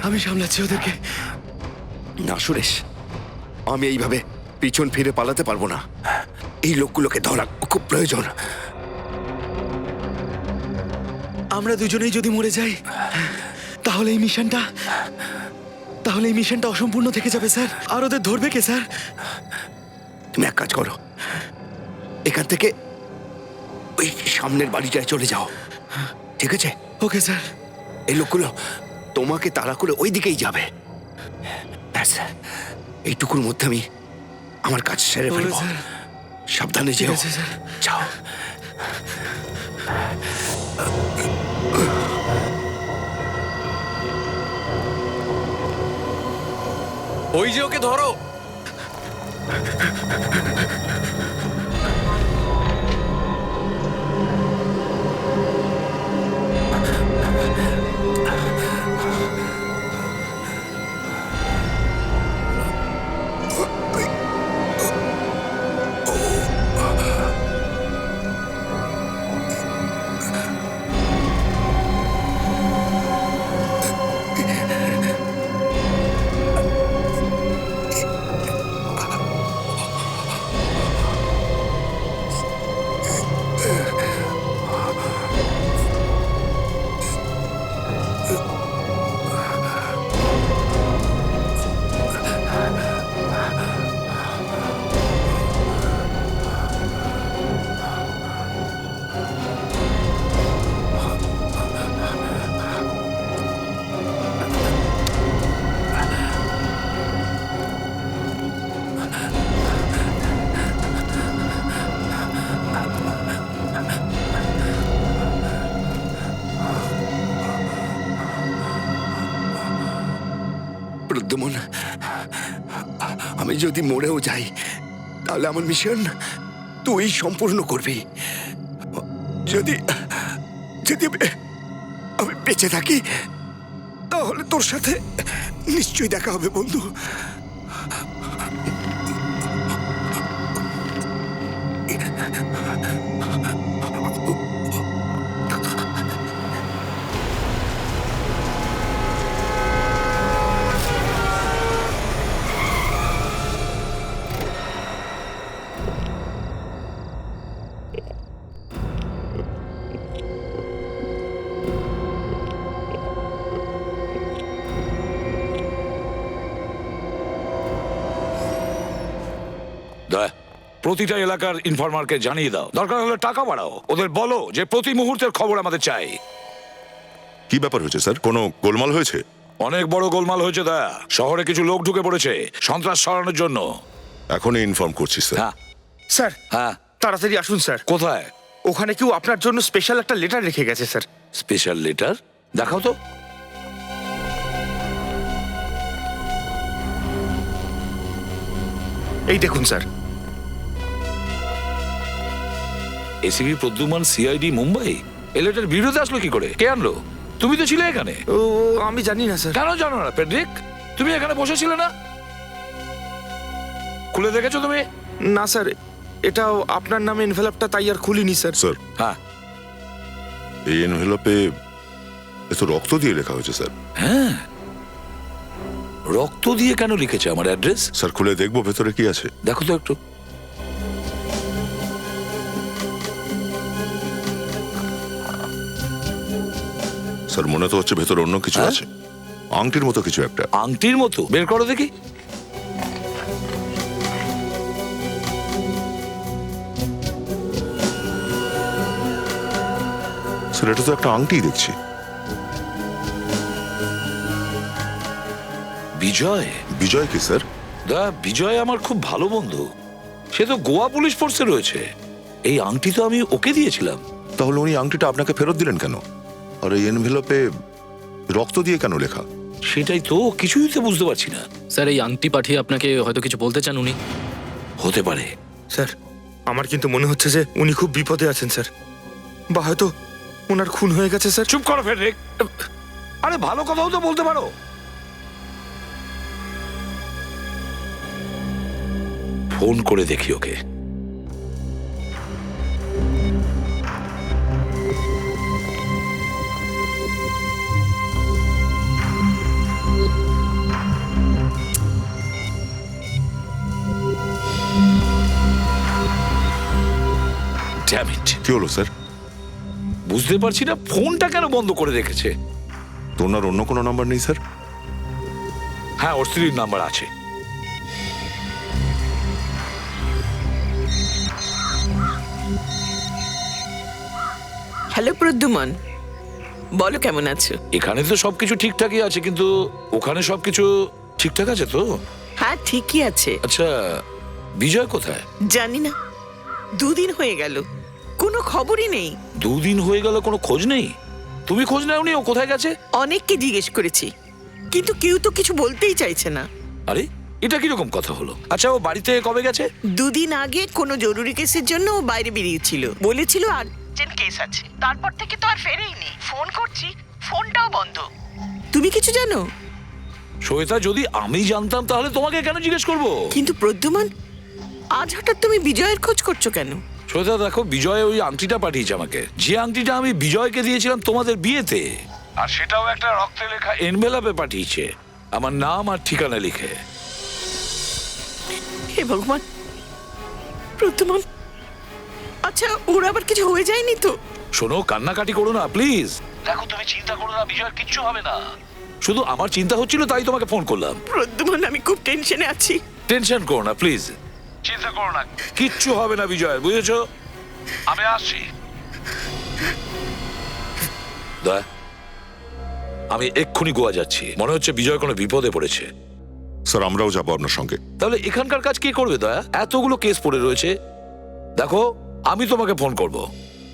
আমি সামলাচ্ছি ওদেরকে। না সুরেশ, আমি এইভাবে পিছন ফিরে পালাতে পারবো না। এই লোকগুলোকে ধরা খুব প্রয়োজন। আমরা দুজনেই যদি মরে যাই তাহলে এই মিশনটা অসম্পূর্ণ থেকে যাবে স্যার। আর ওদের ধরবে কে স্যার? তুমি এক কাজ করো, এখান থেকে ওই সামনের বাড়িটায় চলে যাও, ঠিক আছে? Okay sir. এই লোকগুলো তোমাকে তাড়া করে ওই দিকেই যাবে। ব্যাস, এইটুকুর মধ্যে আমি আমার কাজ সেরে ফেলবো। সাবধানে যেও। যাও। ওই যে ওকে ধরো। প্রদ্যুম্ন, আমি যদি মরেও যাই তাহলে আমার মিশন তুই সম্পূর্ণ করবি। যদি যদি আমি বেঁচে থাকি তাহলে তোর সাথে নিশ্চয়ই দেখা হবে বন্ধু। প্রতিটা এলাকার ইনফরমারকে জানিয়ে দাও, দরকার হলে টাকা বাড়াও। ওদের বলো যে প্রতি মুহূর্তের খবর আমাদের চাই। কি ব্যাপার হয়েছে স্যার? কোনো গোলমাল হয়েছে? অনেক বড় গোলমাল হয়েছে দয়া। শহরে কিছু লোক ঢুকে পড়েছে সন্ত্রাস ছড়ানোর জন্য। এখনই ইনফর্ম করছি স্যার। হ্যাঁ স্যার, হ্যাঁ। তাড়াতাড়ি আসুন স্যার। কোথায়? ওখানে কেউ আপনার জন্য স্পেশাল একটা লেটার রেখে গেছে স্যার। Special letter? দেখাও তো। এই দেখুন sir. ACP Pradyumna, CID, Mumbai. এই লেটার বিরোধে আসলো কি করে? কে আনলো? তুমি তো ছিলে এখানে। ও আমি জানি না স্যার। কেন জানো না পেড্রিক? তুমি এখানে বসেছিলে না? খুলে দেখেছো তুমি? না স্যার, এটাও আপনার নামে এনভেলপটা, তাই আর খুলিনি স্যার। স্যার, হ্যাঁ এই এনভেলপে এত রক্ত দিয়ে লেখা হয়েছে স্যার। হ্যাঁ, রক্ত দিয়ে কেন লিখেছে আমার অ্যাড্রেস? স্যার, খুলে দেখবো ভেতরে কি আছে। দেখো তো একটু। স্যার মনে তো হচ্ছে ভেতরে অন্য কিছু আছে, আংটির মতো কিছু একটা। আংটির মতো? বের করো দেখি। স্যার এটা তো একটা আংটি দেখছি। বিজয়? বিজয় কি স্যার? বিজয় আমার খুব ভালো বন্ধু। সে তো গোয়া পুলিশ ফোর্সে রয়েছে। এই আংটি তো আমি ওকে দিয়েছিলাম। তাহলে উনি আংটিটা আপনাকে ফেরত দিলেন কেন? আর এই এনভেলপে রক্ত দিয়ে কেন লেখা? সেটাই তো কিছুই তো বুঝতে পারছি না। স্যার এই আংটি পাঠিয়ে আপনাকে হয়তো কিছু বলতে চান উনি। হতে পারে। স্যার আমার কিন্তু মনে হচ্ছে যে উনি খুব বিপদে আছেন স্যার, বা হয়তো ওনার খুন হয়ে গেছে স্যার। চুপ করো ফেডরিক। আরে ভালো কথাও তো বলতে পারো। ফোন করে দেখি ওকে। Damn it! কি হলো স্যার? বুঝতে পারছি না ফোনটা কেন বন্ধ করে রেখেছে। তো ওনার অন্য কোনো নাম্বার নেই স্যার? হ্যাঁ, ওর স্ত্রীর নাম্বার আছে। হ্যালো প্রদ্যুমন, বলো কেমন আছো? এখানে তো সবকিছু ঠিকঠাকই আছে, কিন্তু ওখানে সবকিছু ঠিকঠাক আছে তো? হ্যাঁ ঠিকই আছে। আচ্ছা, বিজয় কোথায়? জানি না, 2 দিন হয়ে গেল, কোনো খবরই নেই। 2 দিন হয়ে গেল, কোনো খোঁজ নেই? তুমি খোঁজ নাওনি ও কোথায় গেছে? অনেককে জিজ্ঞেস করেছি, কিন্তু কেউ তো কিছু বলতেই চাইছে না। আরে এটা কিরকম কথা হলো? আচ্ছা, ও বাড়িতে কবে গেছে? 2 দিন আগে কোনো জরুরি কেসের জন্য ও বাইরে বেরিয়েছিল, বলেছিল আর্জেন্ট কেস আছে। তারপর থেকে তো আর ফেরেইনি। ফোন করছি, ফোনটাও বন্ধ। তুমি কিছু জানো? শ্বেতা, যদি আমি জানতাম তাহলে তোমাকে কেন জিজ্ঞেস করবো? কিন্তু প্রদ্যুমন, আজ হঠাৎ তুমি বিজয়ের খোঁজ করছো কেন? শ্বেতা দেখো, বিজয় ওই আংটিটা পাঠিয়েছে আমাকে, যে আংটিটা আমি বিজয়কে দিয়েছিলাম তোমাদের বিয়েতে, আর সেটাও একটা রক্তে লেখা এনভেলপে পাঠিয়েছে, আমার নাম আর ঠিকানা লিখে। হে ভগবান! প্রদ্যুমন, আচ্ছা ওর আবার কিছু হয়ে যায়নি তো? শোনো, কান্নাকাটি করো না প্লিজ। দেখো, তুমি চিন্তা করো না, বিজয়ের কিচ্ছু হবে না। শুধু আমার চিন্তা হচ্ছিল, তাই তোমাকে ফোন করলাম। প্রদ্যুমন, আমি খুব টেনশনে আছি। টেনশন করো না প্লিজ, চিন্তা করো না, কিচ্ছু হবে না বিজয়, বুঝেছো? আমি আসছি। দয়া, আমি এক্ষুনি গোয়া যাচ্ছি। মনে হচ্ছে বিজয় কোনো বিপদে পড়েছে। স্যার আমরাও যাবো আপনার সঙ্গে। তাহলে এখানকার কাজ কে করবে দয়া? এতগুলো কেস পড়ে রয়েছে। দেখো, আমি তোমাকে ফোন করব।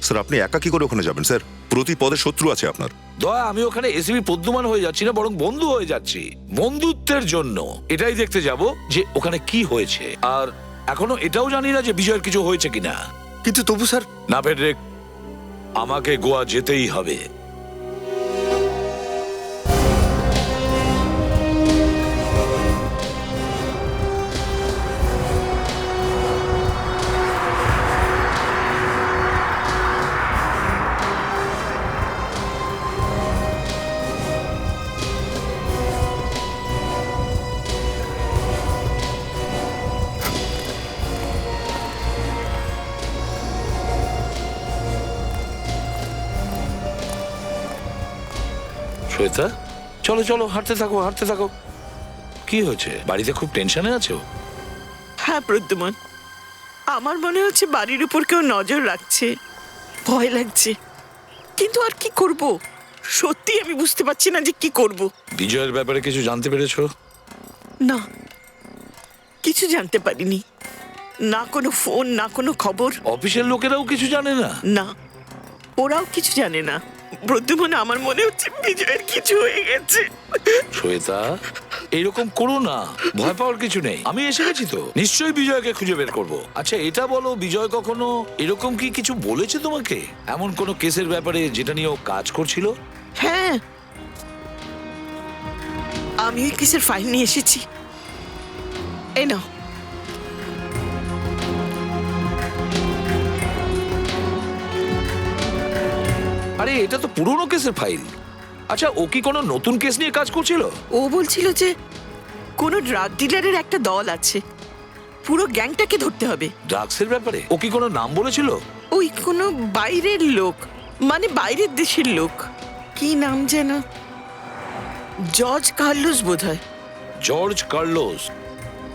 স্যার আপনি একা কি করে ওখানে যাবেন স্যার? প্রতি পদে শত্রু আছে আপনার। দয়া, আমি ওখানে এসিবি প্রদ্যুমান হয়ে যাচ্ছি না, বরং বন্ধু হয়ে যাচ্ছি। বন্ধুত্বের জন্য এটাই দেখতে যাব যে ওখানে কি হয়েছে, আর এখনো এটাও জানি না যে বিজয়ের কিছু হয়েছে কিনা। কিন্তু তবু স্যার। না ফেডরিক, আমাকে গোয়া যেতেই হবে। শ্বেতা, চলো চলো, হাঁটতে থাকো হাঁটতে থাকো। কি হয়েছে? বাড়িতে খুব টেনশনে আছো? হ্যাঁ প্রদ্যুমন, আমার মনে হচ্ছে বাড়ির উপর কেউ নজর রাখছে, ভয় লাগছে। কিন্তু আর কি করব? সত্যি আমি বুঝতে পারছি না যে কি করব। বিজয়ের ব্যাপারে কিছু জানতে পেরেছো? না, কিছু জানতে পারিনি। না কোনো ফোন, না কোনো খবর। অফিসের লোকেরাও কিছু জানে না? না, ওরাও কিছু জানে না। প্রদ্যুমন, আমার মনে হচ্ছে বিজয়ের কিছু হয়ে গেছে। শ্বেতা, এরকম করো না, ভয় পাওয়ার কিছু নেই। আমি এসে গেছি তো, নিশ্চয়ই বিজয়কে খুঁজে বের করব। আচ্ছা এটা বলো, বিজয় কখনো এরকম কি কিছু বলেছে তোমাকে? এমন কোনো কেসের ব্যাপারে যেটা নিয়ে ও কাজ করছিল? হ্যাঁ, আমি ওই কেসের ফাইল নিয়ে এসেছি। এই নাও। আরে এটা তো পুরনো কেসের ফাইল। আচ্ছা, ও কি কোনো নতুন কেস নিয়ে কাজ করছিল? ও বলছিল যে কোনো ড্রাগ ডিলারের একটা দল আছে, পুরো গ্যাংটাকে ধরতে হবে। ড্রাগসের ব্যাপারে ও কি কোনো নাম বলেছিল? ওই কোনো বাইরের লোক, মানে বাইরের দেশের লোক, কি নাম যেন, জর্জ কার্লোস বোধহয়। George Carlos.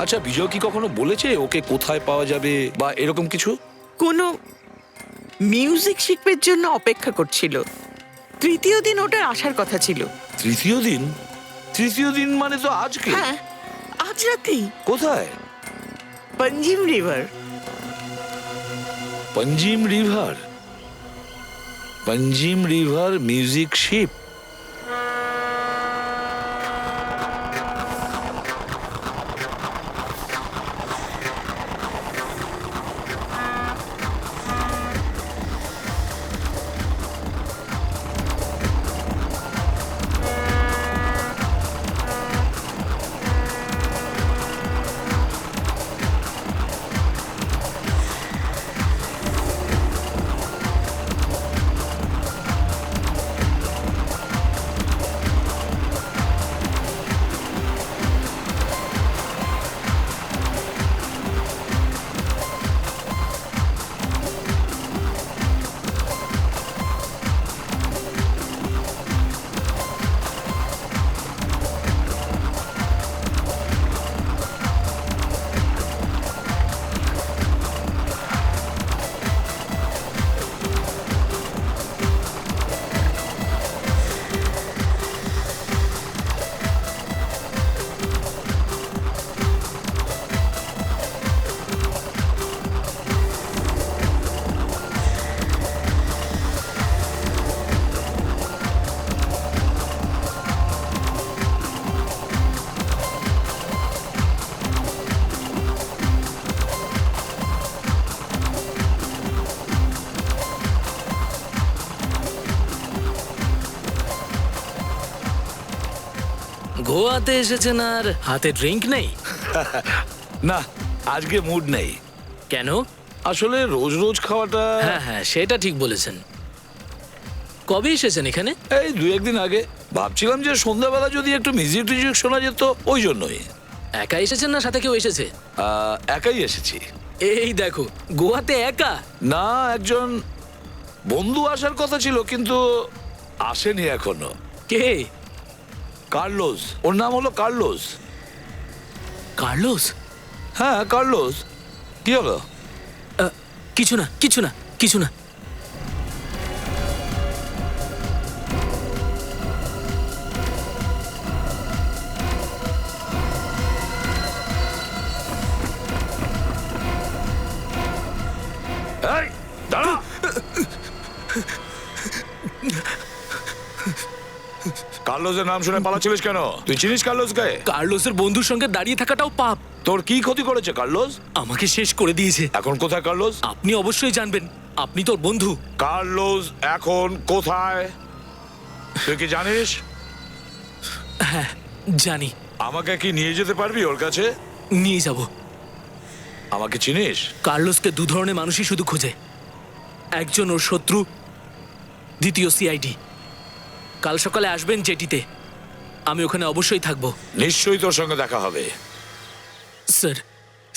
আচ্ছা, বিজয় কি কখনো বলেছে ওকে কোথায় পাওয়া যাবে বা এরকম কিছু? কোনো মিউজিক শিল্পের জন্য অপেক্ষা করছিল। তৃতীয় দিন ওটার আসার কথা ছিল। তৃতীয় দিন? তৃতীয় দিন মানে তো আজকে। হ্যাঁ, আজ রাতেই। কোথায়? Panjim river. Panjim river? Panjim river music ship? গোয়াতে এসেছেন আর হাতে ড্রিঙ্ক নেই? না, আজকে মুড নেই। কেন? আসলে রোজ রোজ খাওয়াটা। হ্যাঁ হ্যাঁ, সেটা ঠিক বলেছেন। কবে এসেছেন এখানে? এই 2-1 দিন আগে। ভাবছিলাম যে সন্ধ্যাবেলা যদি একটু মিউজিক টিউজিক শোনা যেত, ওই জন্যই। একা এসেছেন না সাথে কেউ এসেছে? একাই এসেছি। এই দেখো, গোয়াতে একা? না, একজন বন্ধু আসার কথা ছিল কিন্তু আসেনি এখনো। কে? কার্লোস। ওর নাম হলো কার্লোস। কার্লোস? হ্যাঁ, কার্লোস। কি হলো? কিছু না কিছু না কিছু না। এই, দাঁড়া। কার্লোসের নাম শুনে পালাচ্ছিলিস কেন? তুই চিনিস কার্লোসকে? কার্লোসের বন্ধুর সঙ্গে দাঁড়িয়ে থাকাটাও পাপ। তোর কি ক্ষতি করেছে কার্লোস? আমাকে শেষ করে দিয়েছে। এখন কোথায় কার্লোস? আপনি অবশ্যই জানবেন, আপনি তোর বন্ধু। কার্লোস এখন কোথায় তুই কি জানিস? হ্যাঁ জানি। আমাকে কি নিয়ে যেতে পারবি ওর কাছে? নিয়ে যাব। আমাকে চিনিস? কার্লোসকে দু ধরনের মানুষই শুধু খোঁজে, একজন ওর শত্রু, দ্বিতীয় সিআইডি। কাল সকালে আসবেন জেটিতে, আমি ওখানে অবশ্যই থাকবো। নিশ্চয়ই তোর সঙ্গে দেখা হবে। স্যার,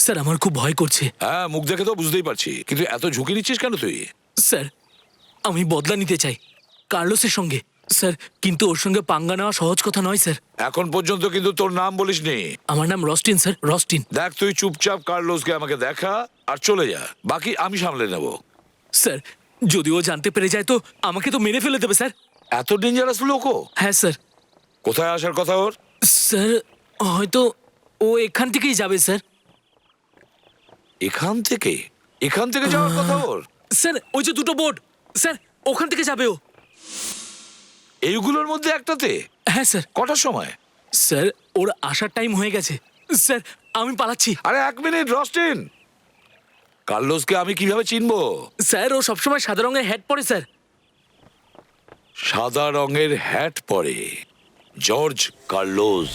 স্যার আমার খুব ভয় করছে। হ্যাঁ, মুখ দেখে তো বুঝতেই পারছি, কিন্তু এত ঝুঁকি নিচ্ছিস কেন তুই? স্যার, আমি বদলা নিতে চাই কার্লোসের সঙ্গে। স্যার, কিন্তু ওর সঙ্গে পাঙ্গা নেওয়া সহজ কথা নয় স্যার। এখন পর্যন্ত কিন্তু তোর নাম বলিসনি। আমার নাম রস্টিন স্যার, রস্টিন। দেখ, তুই চুপচাপ কার্লোসকে আমাকে দেখা আর চলে যা, বাকি আমি সামলে নেব। স্যার, যদি ও জানতে পেরে যায় তো আমাকে তো মেরে ফেলে দেবে স্যার। এত ডেঞ্জারাস লোকও? হ্যাঁ স্যার। কোথায় আসার কথা ওর? স্যার, হয়তো ও এখান থেকেই যাবে স্যার। এখান থেকে? এখান থেকে যাওয়ার কথা ওর? স্যার, ওই যে দুটো বোর্ড, স্যার ওখান থেকে যাবে ও। এইগুলোর মধ্যে একটাতে? হ্যাঁ স্যার। কটার সময়? স্যার, ওর আসার টাইম হয়ে গেছে। স্যার, আমি পালাচ্ছি। আরে 1 মিনিট রস্টিন, কার্লোসকে আমি কিভাবে চিনবো? স্যার, ও সবসময় সাদা রঙের হ্যাট পরে স্যার। সাদা রঙের হ্যাট পরে? George Carlos.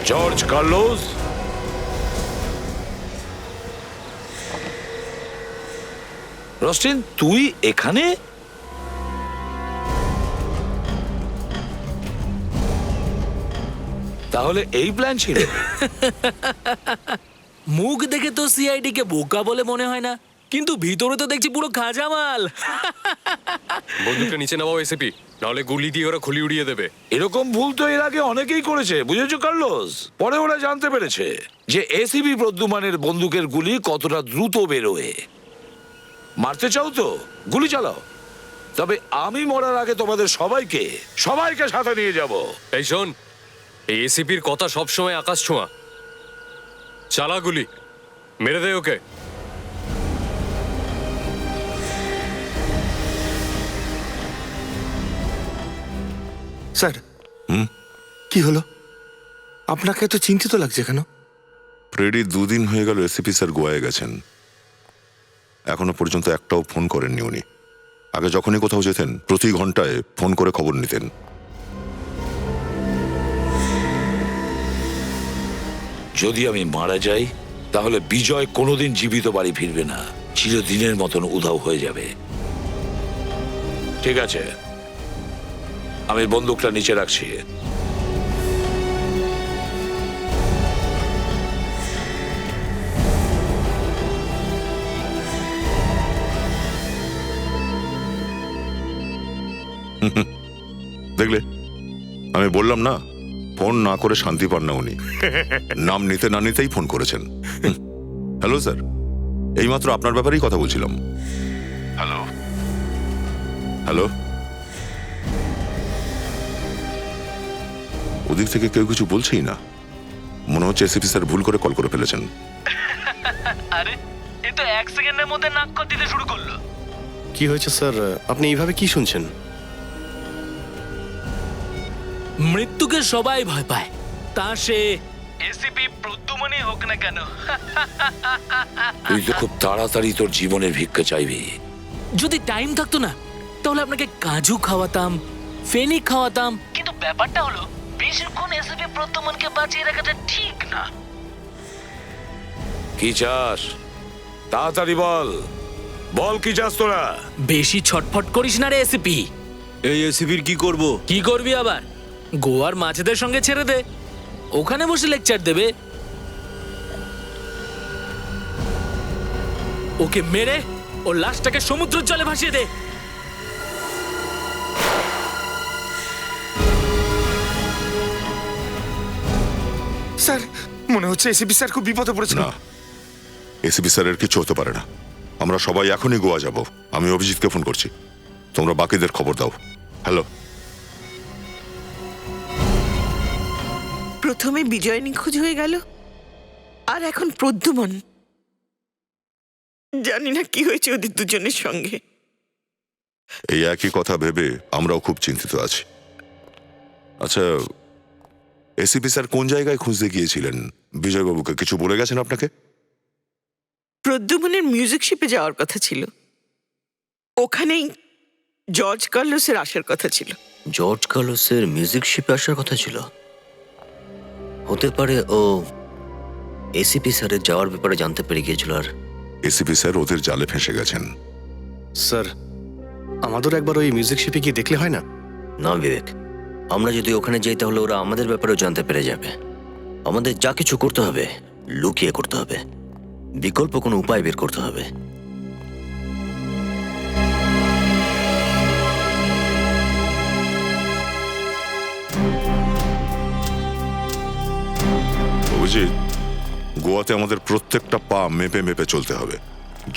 জর্জ কার্লোস, রস্টিন তুই এখানে? তাহলে এই প্ল্যান ছিল? মুখ দেখে তো সিআইডি কে বোকা বলে মনে হয় না, কিন্তু ভিতরে তো দেখছি পুরো খাজা মাল। বন্দুকটা নিচে নামাও এসিপি, নাহলে গুলি দিয়ে ওরা খুলি উড়িয়ে দেবে। এরকম ভুল তো এর আগে অনেকেই করেছে, বুঝেছো কার্লোস? পরে ওরা জানতে পেরেছে যে এসিবি প্রদ্যুমানের বন্দুকের গুলি কতটা দ্রুত বেরোয়। মারতে চাও তো গুলি চালাও, তবে আমি মরার আগে তোমাদের সবাইকে সাথে নিয়ে যাব। এই শোন, এই এসিপির কথা সবসময় আকাশ ছোঁয়া। চালা গুলি, মেরে দে ওকে। স্যার কি হলো? আপনাকে তো চিন্তিত লাগছে কেন? ফ্রেডি 2 দিন হয়ে গেল এসিপি স্যার গোয়ায় গেছেন, এখনো পর্যন্ত একটাও ফোন করেননি উনি। আগে যখনই কোথাও যেতেন প্রতি ঘন্টায় ফোন করে খবর নিতেন। যদি আমি মারা যাই তাহলে বিজয় কোনোদিন জীবিত বাড়ি ফিরবে না, চিরদিনের মতন উধাও হয়ে যাবে। ঠিক আছে, আমি বন্দুকটা নিচে রাখছি। দেখলে, আমি বললাম না, ফোন না করে শান্তি পান না উনি। নাম নিতে না নিতেই ফোন করেছেন। হ্যালো স্যার, এইমাত্র আপনার ব্যাপারেই কথা বলছিলাম। হ্যালো হ্যালো, ওদিক থেকে কেউ কিছু বলছেই না। মনে হচ্ছে এসিপি স্যার ভুল করে কল করে ফেলেছেন। আরে এ তো 1 সেকেন্ডের মধ্যে নাক দিতে শুরু করলো। কি হয়েছে স্যার? আপনি এইভাবে কি শুনছেন? মৃত্যুকে সবাই ভয় পায়, তা সে এসিপি প্রদ্যুমনই হোক না কেন। তুই তো খুব তাড়াতাড়ি তোর জীবনের ভিক্ষা চাইবি। যদি টাইম থাকতো না তাহলে আপনাকে কাজু খাওয়াতাম, ফেনি খাওয়াতাম, কিন্তু ব্যাপারটা হলো বেশিক্ষণ এসিপি প্রদ্যুমনকে বাঁচিয়ে রাখাটা ঠিক না। কি চাস তাড়াতাড়ি বল, বল কি চাস তোরা? বেশি ছটফট করিস না রে এসিপি। এই এসিপির কি করব? কি করবি আবার? গোয়ার মাছেদের সঙ্গে ছেড়ে দে, ওখানে বসে লেকচার দেবে। ওকে মেরে ওর লাশটাকে সমুদ্রের জলে ভাসিয়ে দে। স্যার মনে হচ্ছে এসিপি স্যার খুব বিপদে পড়েছে। না, এসিপি স্যারের কিছু হতে পারে না। আমরা সবাই এখনই গোয়া যাব। আমি অভিজিৎকে ফোন করছি, তোমরা বাকিদের খবর দাও। হ্যালো। প্রথমে বিজয় নিখোঁজ হয়ে গেল, আর এখন প্রদ্যুমন। জানি না কি হয়েছে ওদের দুজনের সঙ্গে। এই একই কথা ভেবে আমরাও খুব চিন্তিত আছি। আচ্ছা, এসিপি স্যার কোন জায়গায় খুঁজতে গিয়েছিলেন? বিজয়বাবুকে কিছু বলে গেছেন আপনাকে? প্রদ্যুমনের মিউজিক শিপে যাওয়ার কথা ছিল, ওখানেই জর্জ কার্লোসের আসার কথা ছিল। জর্জ কার্লোসের মিউজিক শিপে আসার কথা ছিল? হতে পারে ও এসিপি স্যারের যাওয়ার ব্যাপারে জানতে পেরে গিয়েছিল, আর এসিপি স্যার ওদের জালে ফেঁসে গেছেন। স্যার আমাদের একবার ওই মিউজিক শিপে গিয়ে দেখলে হয় না? না বিবেক, আমরা যদি ওখানে যাই তাহলে ওরা আমাদের ব্যাপারেও জানতে পেরে যাবে। আমাদের যা কিছু করতে হবে লুকিয়ে করতে হবে, বিকল্প কোনো উপায় বের করতে হবে। অভিজিৎ, গোয়াতে আমাদের প্রত্যেকটা পা মেপে মেপে চলতে হবে।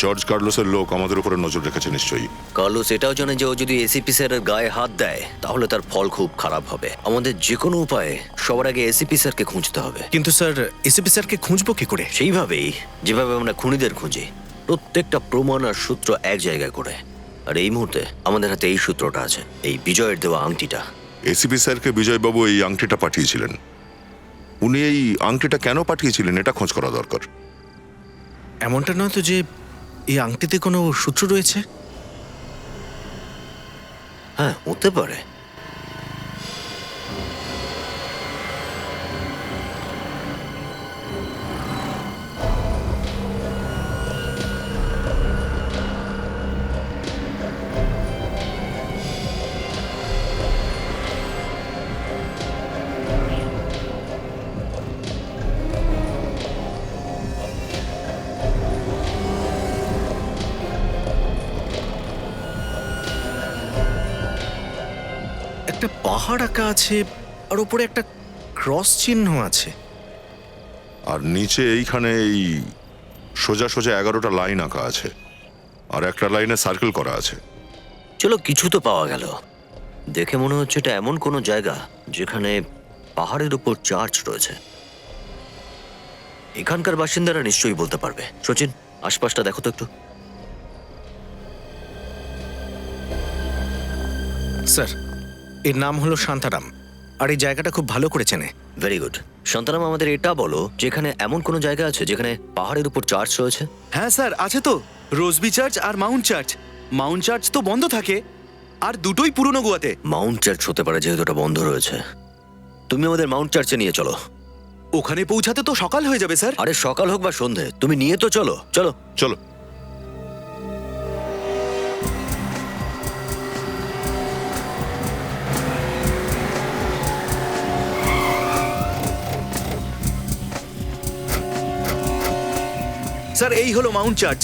জর্জ কার্লোসের লোক আমাদের উপরে নজর রেখেছে নিশ্চয়ই। কার্লোস এটাও জানে যে ও যদি এসিপি স্যারের গায়ে হাত দেয় তাহলে তার ফল খুব খারাপ হবে। আমাদের যে কোনো উপায়ে সবার আগে এসিপি স্যারকে খুঁজতে হবে। কিন্তু স্যার এসিপি স্যারকে খুঁজবো কি করে? সেইভাবেই যেভাবে আমরা খুনিদের খুঁজি, প্রত্যেকটা প্রমাণ আর সূত্র এক জায়গায় করে। আর এই মুহূর্তে আমাদের হাতে এই সূত্রটা আছে, এই বিজয়ের দেওয়া আংটিটা। এসিপি স্যারকে বিজয়বাবু এই আংটিটা পাঠিয়েছিলেন। উনি এই আংটিটা কেন পাঠিয়েছিলেন এটা খোঁজ করা দরকার। এমনটা নয় তো যে এই আংটিতে কোনো সূত্র রয়েছে? হ্যাঁ, হতে পারে। একটা পাহাড় আঁকা আছে আর ওপরে একটা ক্রস চিহ্ন আছে। আর নিচে এইখানে এই সোজা সোজা 11টা লাইন আঁকা আছে, আর একটা লাইনে সার্কেল করা আছে। চলো, কিছু তো পাওয়া গেল। দেখে মনে হচ্ছে এটা এমন কোনো জায়গা যেখানে পাহাড়ের উপর চার্চ রয়েছে। এখানকার বাসিন্দারা নিশ্চয়ই বলতে পারবে। সচিন, আশপাশটা দেখো তো একটু। স্যার, এর নাম হলো শান্তারাম, আর এই জায়গাটা খুব ভালো করে চেনে। Very good. শান্তারাম, আমাদের এটা বলো যেখানে এমন কোনো জায়গা আছে যেখানে পাহাড়ের উপর চার্চ রয়েছে। হ্যাঁ স্যার, আছে তো। রোজবি চার্চ আর মাউন্ট চার্চ। মাউন্ট চার্চ তো বন্ধ থাকে, আর দুটোই পুরনো গোয়াতে। মাউন্ট চার্চ হতে পারে, যেহেতু এটা বন্ধ রয়েছে। তুমি আমাদের মাউন্ট চার্চে নিয়ে চলো। ওখানে পৌঁছাতে তো সকাল হয়ে যাবে স্যার। আরে সকাল হোক বা সন্ধে, তুমি নিয়ে তো চলো। চলো চলো। স্যার, এই হলো মাউন্ট চার্চ।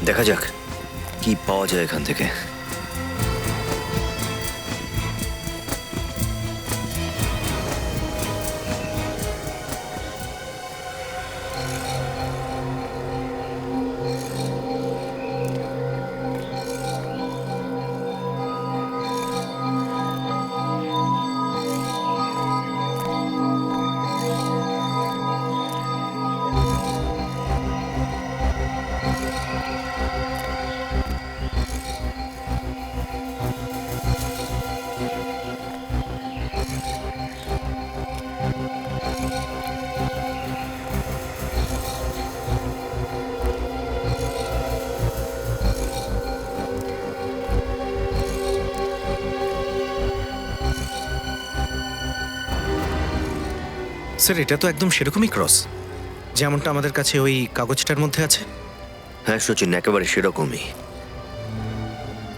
দেখা যাক কি পাওয়া যায় এখান থেকে। স্যার, এটা তো একদম সেরকমই ক্রস যেমনটা আমাদের কাছে ওই কাগজটার মধ্যে আছে। হ্যাঁ সচিন, একেবারে সেরকমই।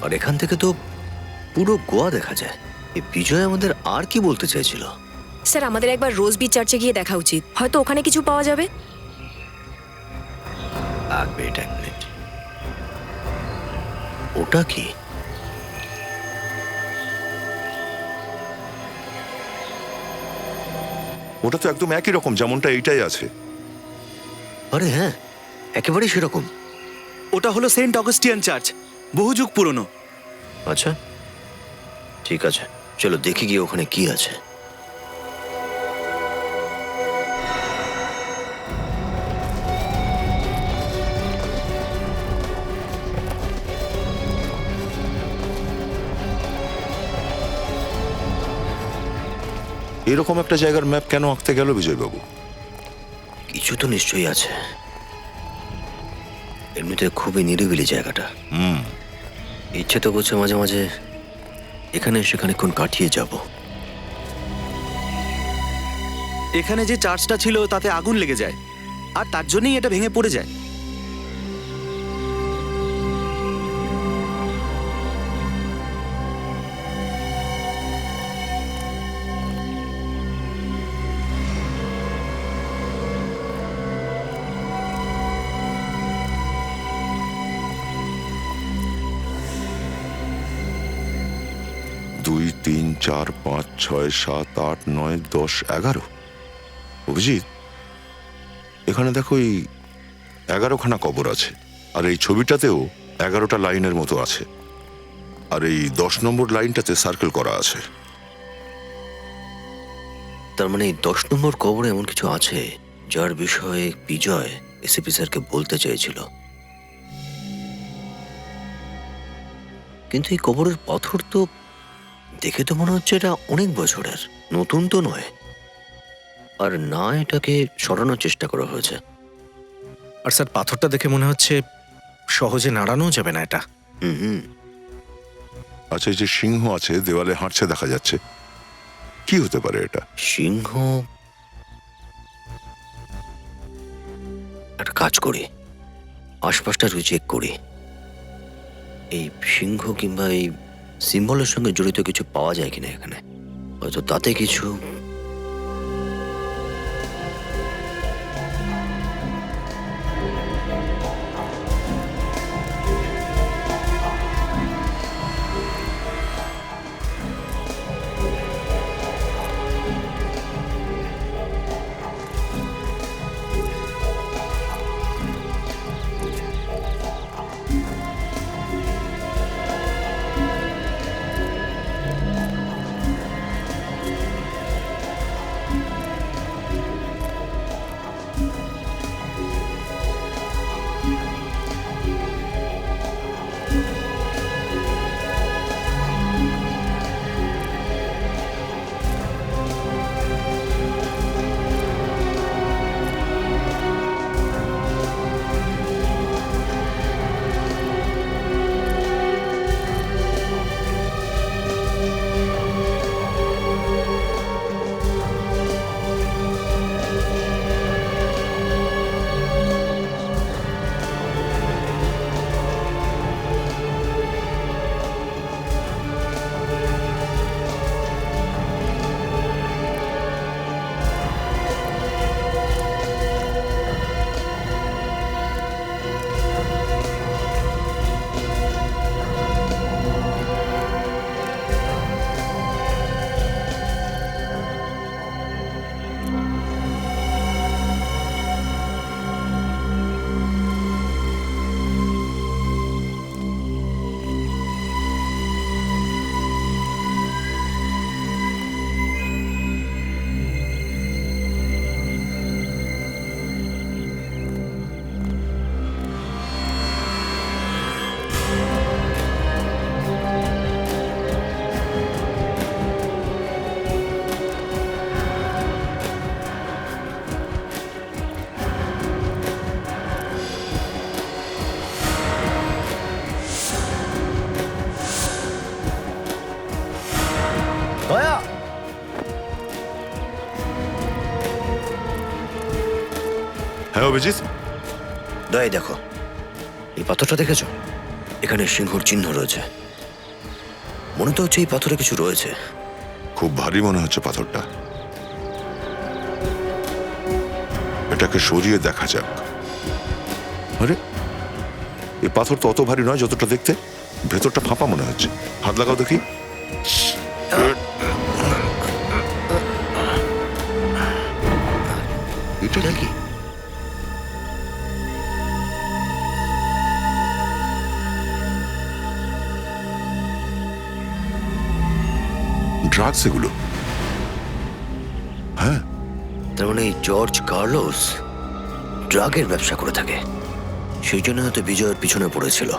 আর এখান থেকে তো পুরো গোয়া দেখা যায়। এই বিজয় আমাদের আর কি বলতে চাইছিল? স্যার, আমাদের একবার রোজবি চার্চে গিয়ে দেখা উচিত। হয়তো ওখানে কিছু পাওয়া যাবে। এক মিনিট। ওটা কি? ওটা তো একদম একই রকম যেমনটা এইটাই আছে। আরে হ্যাঁ, একেবারেই সেরকম। ওটা হলো সেন্ট অগাস্টিয়ান চার্চ, বহু যুগ পুরনো। আচ্ছা, ঠিক আছে, চলো দেখি গিয়ে ওখানে কি আছে। এরকম একটা জায়গার ম্যাপ কেন আঁকতে গেল বিজয়বাবু? কিছু তো নিশ্চয়ই আছে। এমনিতে খুবই নিরিবিলি জায়গাটা। ইচ্ছে তো করছে মাঝে মাঝে এখানে সেখানে কোন কাটিয়ে যাব। এখানে যে চার্চটা ছিল তাতে আগুন লেগে যায়, আর তার জন্যই এটা ভেঙে পড়ে যায়। দুই, 3, 4, 5, 6, 7, 8, 9, 10, 11। অভিজিৎ, এখানে দেখো এই 11খানা কবর আছে, আর এই ছবিটাতেও 11টা লাইনের মতো আছে, আর এই 10 নম্বর লাইনটাতে সার্কেল করা আছে। তার মানে এই 10 নম্বর কবরে এমন কিছু আছে যার বিষয়ে বিজয় এসিপি স্যারকে বলতে চেয়েছিল। কিন্তু এই কবরের পাথর তো দেখে তো মনে হচ্ছে এটা অনেক বছরের, নতুন তো নয়। আর না এটাকে সরানোর চেষ্টা করা হয়েছে। আর স্যার, পাথরটা দেখে মনে হচ্ছে সহজে নাড়ানো যাবে না এটা। আচ্ছা, এই যে সিংহ আছে দেওয়ালে হাঁটছে দেখা যাচ্ছে, কি হতে পারে এটা? সিংহ? কাজ করি, আশপাশটা একটু চেক করি। এই সিংহ কিংবা এই সিম্বলের সঙ্গে জড়িত কিছু পাওয়া যায় কিনা এখানে, হয়তো তাতে কিছু। হ্যাঁ অভিজিৎ, দয়া দেখো, এই পাথরটা দেখেছো? এখানে সিংহর চিহ্ন রয়েছে। মনে তো হচ্ছে এই পাথরে কিছু রয়েছে। খুব ভারী মনে হচ্ছে পাথরটা। এটাকে সরিয়ে দেখা যাক। আরে এই পাথর তো অত ভারী নয় যতটা দেখতে, ভেতরটা ফাঁপা মনে হচ্ছে। হাত লাগাও দেখি। এটা কি? ড্রাগস এগুলো। হ্যাঁ, তার মানে এই জর্জ কার্লোস ড্রাগের ব্যবসা করে থাকে, সেই জন্য হয়তো বিজয়ের পিছনে পড়েছিল।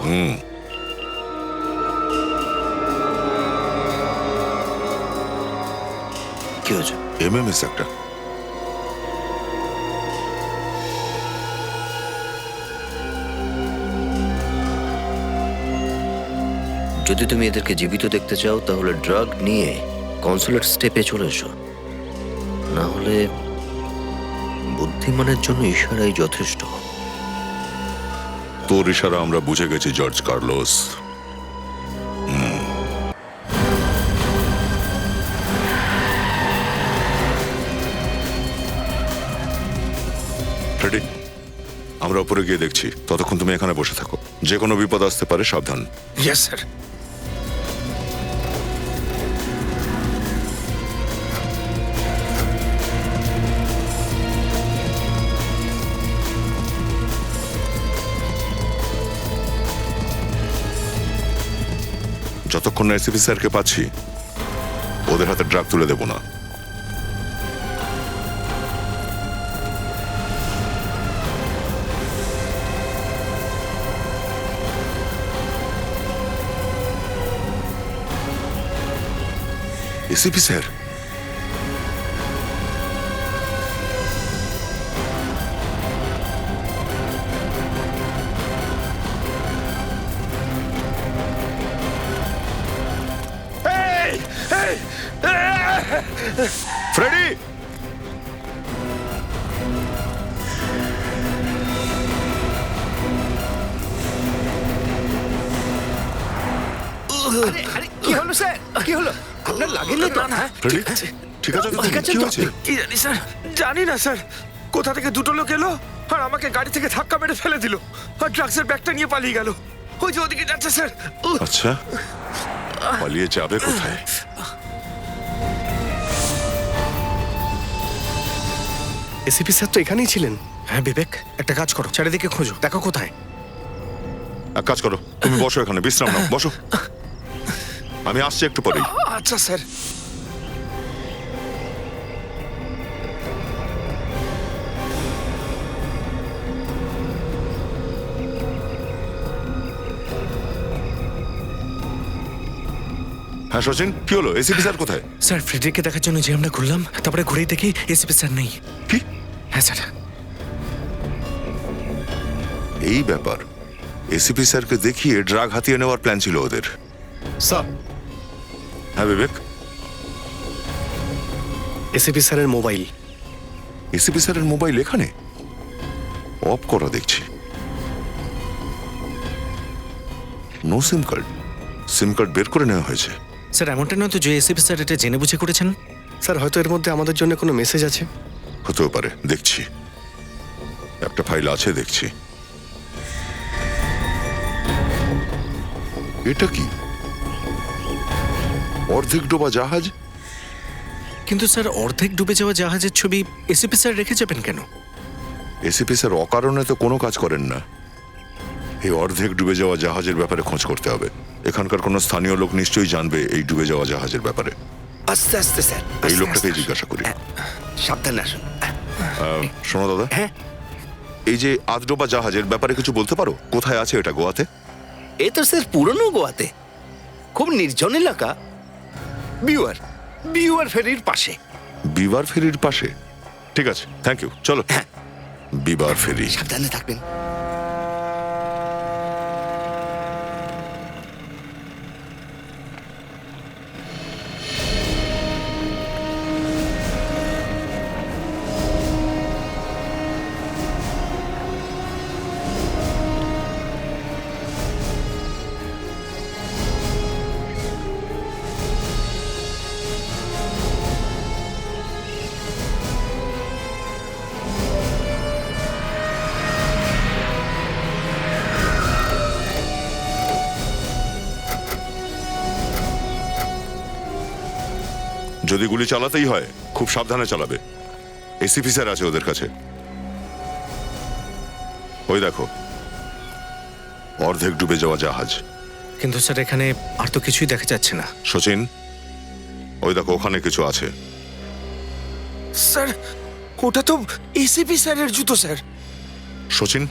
কি হয়েছে? এমএমএস একটা। যদি তুমি এদেরকে জীবিত দেখতে চাও তাহলে ড্রাগ নিয়ে কনসুলেট স্টেপে চলে এসো, না হলে বুদ্ধিমানের জন্য ইশারাই যথেষ্ট। তোর ইশারা আমরা বুঝে গেছি জর্জ কার্লোস। ফ্রেডি, আমরা উপরে গিয়ে দেখছি, ততক্ষণ তুমি এখানে বসে থাকো। যে কোনো বিপদ আসতে পারে, সাবধান। Yes sir. যতক্ষণ না এসিপি স্যারকে পাচ্ছি, ওদের হাতে ড্রাগ তুলে দেব না। ACP sir, Freddy! আরে আরে কি হলো স্যার, কি হলো? আপনার লাগেনি তো? হ্যাঁ? ফ্রেডি ঠিক আছে তো? ঠিক আছে কি তো? হয়েছে? কি জানি স্যার, জানি না স্যার। কোথা থেকে দুটো লোক এলো আর আমাকে গাড়ি থেকে ধাক্কা মেরে ফেলে দিল আর ড্রাগসের ব্যাগটা নিয়ে পালিয়ে গেল। ওই যে ওদিকে যাচ্ছে স্যার। আচ্ছা, পালিয়ে যাবে কোথায়? এসিপি স্যার তো এখানেই ছিলেন। হ্যাঁ বিবেক, একটা কাজ করো, চারিদিকে খোঁজো, দেখো কোথায়। এক কাজ করো, তুমি বসো এখানে, বিশ্রাম নাও, বসো। আমি আসছি একটু পরেই। আচ্ছা স্যার। হ্যাঁ সচিন, কি হলো? এসিপি স্যার কোথায়? স্যার ফ্রেডরিককে দেখার জন্য যে আমরা ঘুরলাম, তারপরে ঘুরেই দেখি এসিপি স্যার নেই। কি? হ্যাঁ স্যার। এই ব্যাপার, এসিপি স্যারকে দেখিয়ে ড্রাগ হাতিয়ে নেওয়ার প্ল্যান ছিল ওদের। স্যার, হ্যাঁ বিবেক, এসিপি স্যারের মোবাইল। এসিপি স্যারের মোবাইল এখানে অফ করা দেখছি। No SIM card. SIM card বের করে নেওয়া হয়েছে। স্যার এমনটা নয় তো যে এসিপি স্যার এটা জেনে বুঝে করেছেন? স্যার হয়তো এর মধ্যে আমাদের জন্য কোনো মেসেজ আছে। হতেও পারে, দেখছি। একটা ফাইল আছে, দেখছি। এটা কি? অর্ধেক ডোবা জাহাজ? কিন্তু স্যার অর্ধেক ডুবে যাওয়া জাহাজের ছবি এসিপি স্যার রেখে যাবেন কেন? এসিপি স্যার অকারণে তো কোনো কাজ করেন না। এই অর্ধেক ডুবে যাওয়া জাহাজের ব্যাপারে খোঁজ করতে হবে। এখানকার কোনো স্থানীয় লোক নিশ্চয়ই জানবে এই ডুবে যাওয়া জাহাজের ব্যাপারে। আস্তে আস্তে স্যার, এই আস্তে লোকটাকে আস্তে। জিজ্ঞাসা করি। সাবধানে আসুন। শোনো দাদা, হ্যাঁ, এই যে আধডোবা জাহাজের ব্যাপারে কিছু বলতে পারো? কোথায় আছে এটা? গোয়াতে? এ তো স্যার পুরনো গোয়াতে, খুব নির্জন এলাকা। বিউয়ার বিউয়ার ফেরির পাশে। বিবার ফেরির পাশে? ঠিক আছে, থ্যাংক ইউ, চলো। হ্যাঁ। বিবার ফেরি। সাবধানে থাকবেন। যদি গুলি চালাতেই হয় খুব সাবধানে চালাবে। এসিপি স্যার আছে ওদের কাছে। ওই দেখো, অর্ধেক ডুবে যাওয়া জাহাজ। কিন্তু স্যার এখানে আর তো কিছুই দেখা যাচ্ছে না। সচিন, ওই দেখো ওখানে কিছু আছে। স্যার ওটা তো এসিপি স্যারের জুতো স্যার। সচিন,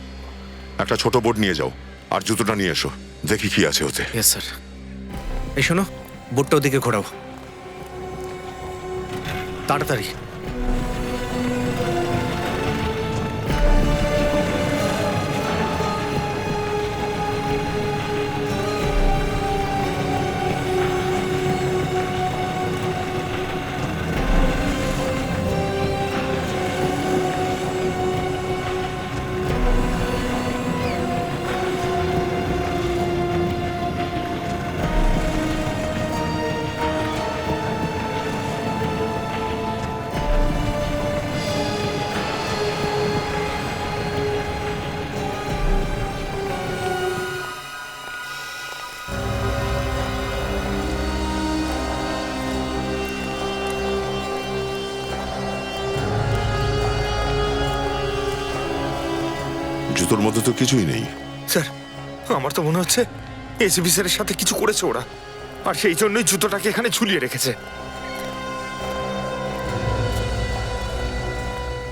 একটা ছোট বোর্ড নিয়ে যাও আর জুতোটা নিয়ে এসো, দেখি কি আছে ওতে। Yes sir. এই শোনো, বোটটা ওদিকে ঘোরাও তাড়াতাড়ি। জুতোর মধ্যে তো কিছুই নেই। স্যার আমার তো মনে হচ্ছে এসিপি স্যারের সাথে কিছু করেছে ওরা, আর সেই জন্যই জুতোটাকে এখানে ঝুলিয়ে রেখেছে।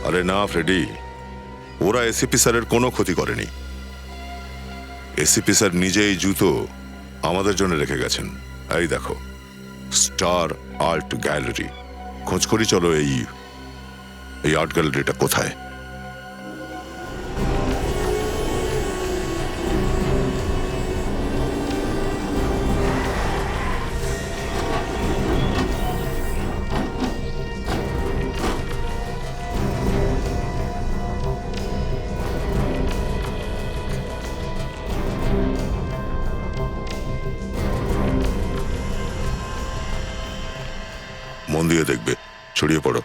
আরে না ফ্রেডি, ওরা এসিপি স্যারের কোনো ক্ষতি করেনি। এসিপি স্যার নিজেই জুতো আমাদের জন্য রেখে গেছেন। এই দেখো, স্টার আর্ট গ্যালারি। খোঁজ করি চলো এই আর্ট গ্যালারিটা কোথায়। মন দিয়ে দেখবে, ছড়িয়ে পড়ো।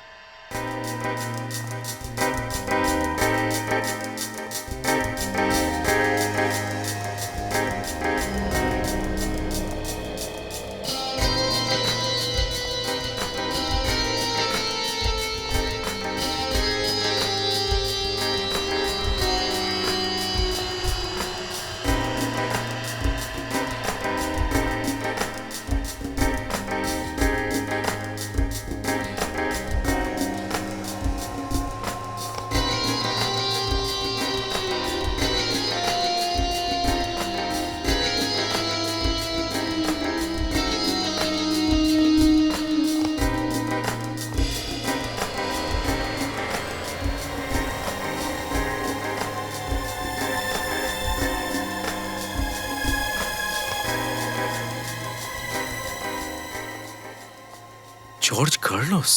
George Carlos?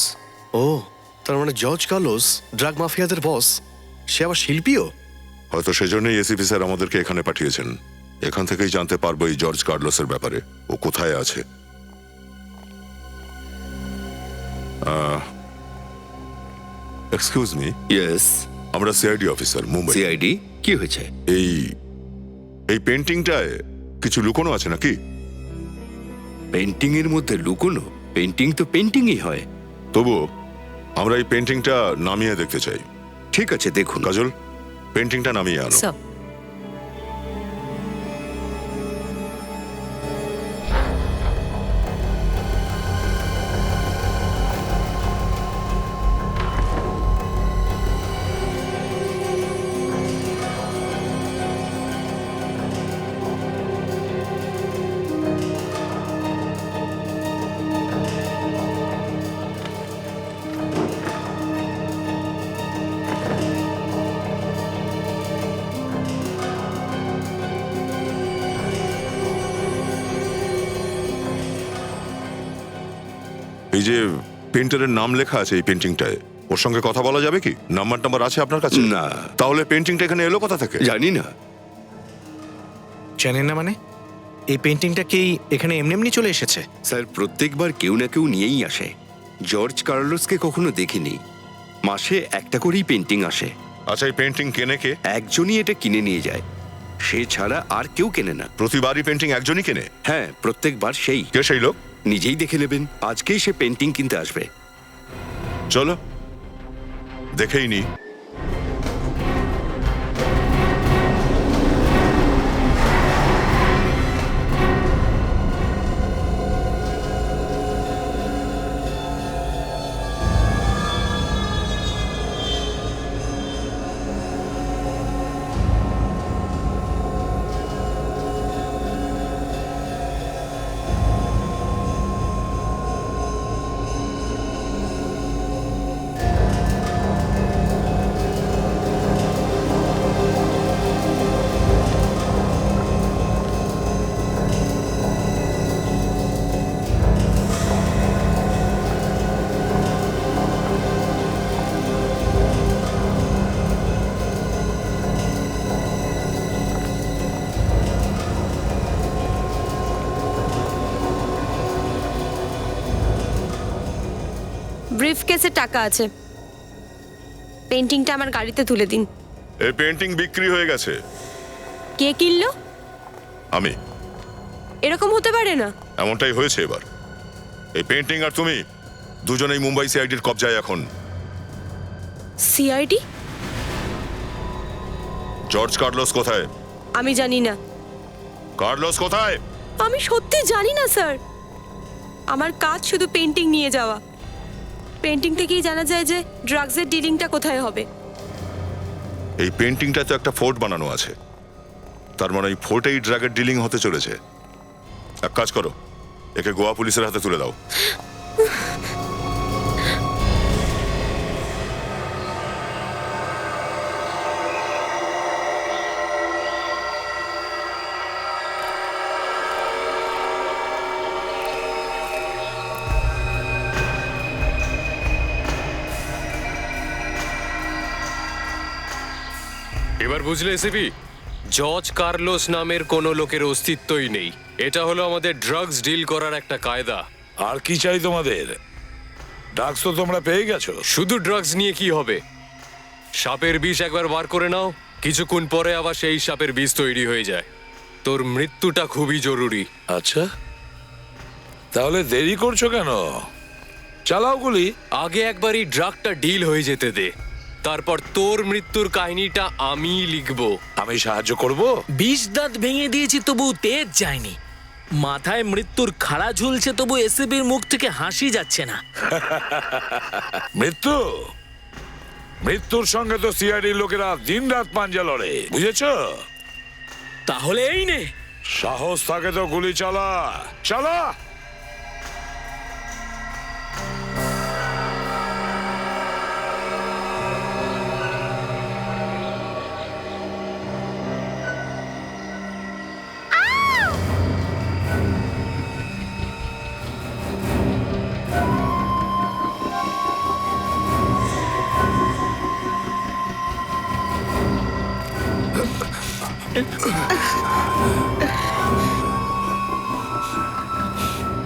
ও, তার মানে জর্জ কার্লোস ড্রাগ মাফিয়াদের বস, সে আবার শিল্পীও? হয়তো সেজন্যই এসিপি স্যার আমাদেরকে এখানে পাঠিয়েছেন। এখান থেকেই জানতে পারবো এই জর্জ কার্লোসের ব্যাপারে, ও কোথায় আছে। Excuse me, yes. আমরা সিআইডি অফিসার, মুম্বাই। সিআইডি, কি হয়েছে? এই এই পেন্টিংটায় কিছু লুকোনো আছে নাকি? পেন্টিং এর মধ্যে লুকোনো? পেন্টিং তো পেন্টিংই হয়। তবুও আমরা এই পেন্টিংটা নামিয়ে দেখতে চাই। ঠিক আছে, দেখুন। কাজল, পেন্টিংটা নামিয়ে আনো। স্যার এই যে পেন্টারের নাম লেখা আছে এই পেন্টিংটায়, ওর সঙ্গে কথা বলা যাবে কি? নাম্বার আছে আপনার কাছে? না। তাহলে পেন্টিংটা এখানে এলো কোথা থেকে? জানি না। জানেন না মানে? এই পেন্টিংটা কি এখানে এমনি এমনি চলে এসেছে? স্যার, প্রত্যেকবার কেউ না কেউ নিয়েই আসে। জর্জ কার্লোসকে কখনো দেখিনি। মাসে একটা করেই পেন্টিং আসে। আচ্ছা, এই পেন্টিং কেনে কে? একজনই এটা কিনে নিয়ে যায়, সে ছাড়া আর কেউ কেনে না। প্রতিবারই পেন্টিং একজনই কেনে? হ্যাঁ, প্রত্যেকবার সেই। কে সেই লোক? নিজেই দেখে নেবেন, আজকেই সে পেন্টিং কিনতে আসবে। চলো দেখেই নি। ব্রিফকেসে টাকা আছে, পেন্টিংটা আমার গাড়িতে তুলে দিন। এই পেন্টিং বিক্রি হয়ে গেছে। কে কিনলো? আমি। এরকম হতে পারে না। এমনটাই হয়েছে এবার। এই পেন্টিং আর তুমি দুজনেই মুম্বাই সিআইডির কবজায় এখন। সিআইডি? জর্জ কার্লোস কোথায়? আমি জানি না। কার্লোস কোথায়? আমি সত্যি জানি না স্যার। আমার কাজ শুধু পেন্টিং নিয়ে যাওয়া। পেন্টিং থেকেই জানা যায় যে ড্রাগসের ডিলিংটা কোথায় হবে। এই পেন্টিংটা তো একটা ফোর্ট বানানো আছে, তার মানে এই ফোর্টেই ড্রাগের ডিলিং হতে চলেছে। এক কাজ করো, একে গোয়া পুলিশের হাতে তুলে দাও। এবার বুঝলে এসিপি, জর্জ কার্লোস নামের কোনো লোকের অস্তিত্বই নেই। এটা হলো আমাদের ড্রাগস ডিল করার একটা কায়দা। আর কি চাই তোমাদের? ড্রাগস তো তোমরা পেয়ে গেছো। শুধু ড্রাগস নিয়ে কি হবে? সাপের বিষ একবার বার করে নাও, কিছুক্ষণ পরে আবার সেই সাপের বিষ তৈরি হয়ে যায়। তোর মৃত্যুটা খুবই জরুরি। আচ্ছা, তাহলে দেরি করছো কেন? চালাও গুলি। আগে একবার এই ড্রাগটা ডিল হয়ে যেতে দে, তারপর তোর মৃত্যুর কাহিনীটা আমি লিখবো। আমি সাহায্য করব। বিষ দাঁত ভেঙে দিয়েছি তবু তেজ যায়নি, মাথায় মৃত্যুর খাড়া ঝুলছে তবু এসিবির মুখ থেকে হাসি যাচ্ছে না। মৃত্যুর সঙ্গে তো সিআইডি লোকেরা দিন রাত পাঞ্জা লড়ে, বুঝেছো? তাহলে এই নে। সাহস থাকে তো গুলি চালা, চালা।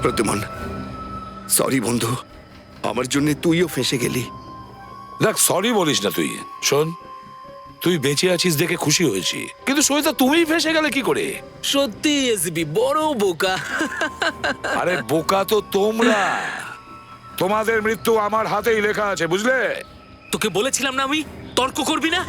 প্রদ্যুমন, সরি বন্ধু, আমার জন্য তুইও ফেঁসে গেলি। দেখ, সরি বলিস না তুই। শোন, তুই বেঁচে আছিস দেখে খুশি হয়েছি, কিন্তু সইতা তুমিই ফেঁসে গেলে কি করে? সত্যি এসবি বড় বোকা। আরে বোকা তো তোমরা। তোমাদের মৃত্যু আমার হাতেই লেখা আছে, বুঝলে? তোকে বলেছিলাম না আমি তর্ক করবি না।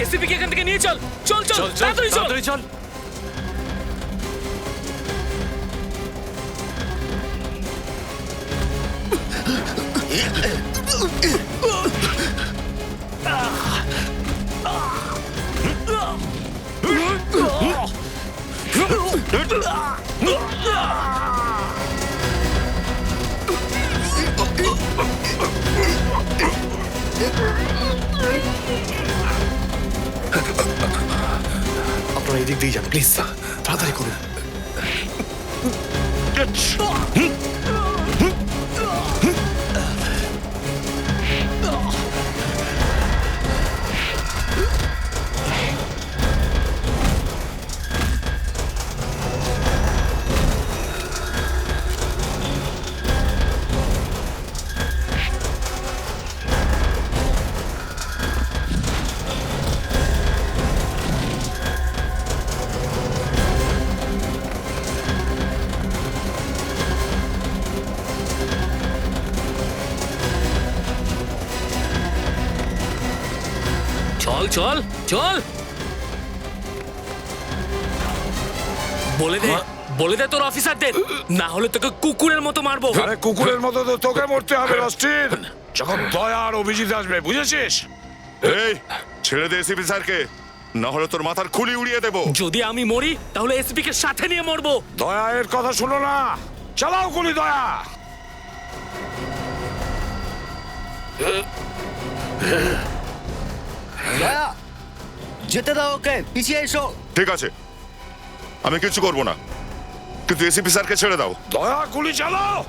এসিপি কে এখান থেকে নিয়ে চল, চল চল তাড়াতাড়ি চল। চল। আপনারা এদিক দিয়ে যান প্লিজ, তাড়াতাড়ি করুন। চল চল চল, বলে দে তোর অফিসারদের, না হলে তোকে কুকুরের মতো মারবো। আরে কুকুরের মতো তো তোকে মরতে হবে অস্টিন, যখন দয়া আর অভিজিৎ আসবে, বুঝেছিস? এই ছেড়ে দে এসিপি স্যারকে, না হলে তোর মাথার খুলি উড়িয়ে দেবো। যদি আমি মরি তাহলে এসপি কে সাথে নিয়ে মরবো। দয়া এর কথা শোনো না, চালাও গুলি দয়া। যেতে দাও ওকে, পিছিয়ে এসো। ঠিক আছে, আমি কিছু করবো না, কিন্তু এসিপি স্যারকে ছেড়ে দাও। দয়া গুলি চালাও।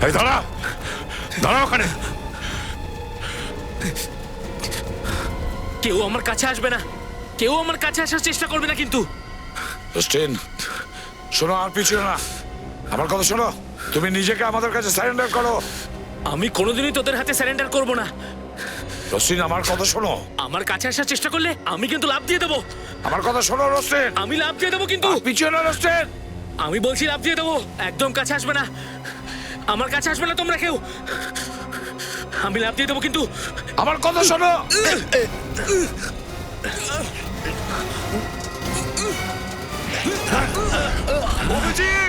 এই দাঁড়া, দাঁড়া ওখানে। কেউ আমার কাছে আসবে না, কেউ আমার কাছে আসার চেষ্টা করবে না কিন্তু। অস্টিন, শোনো, আর পিছনে না, আমার কথা শোনো। তুমি নিজেকে আমাদের কাছে সারেন্ডার করো। আমি কোনোদিনই তোদের হাতে স্যারেন্ডার করব না। রসিন, আমার কথা শোনো। আমার কাছে আসার চেষ্টা করলে আমি কিন্তু লাভ দিয়ে দেবো। আমার কথা শোনো রসিন। আমি লাভ দিয়ে দেবো কিন্তু। পিছনে না রসিন। আমি বলছি লাভ দিয়ে দেবো, একদম কাছে আসবে না, আমার কাছে আসবে না তোমরা কেউ। আমি লাভ দিয়ে দেবো কিন্তু। আমার কথা শোনো। অভিজিৎ!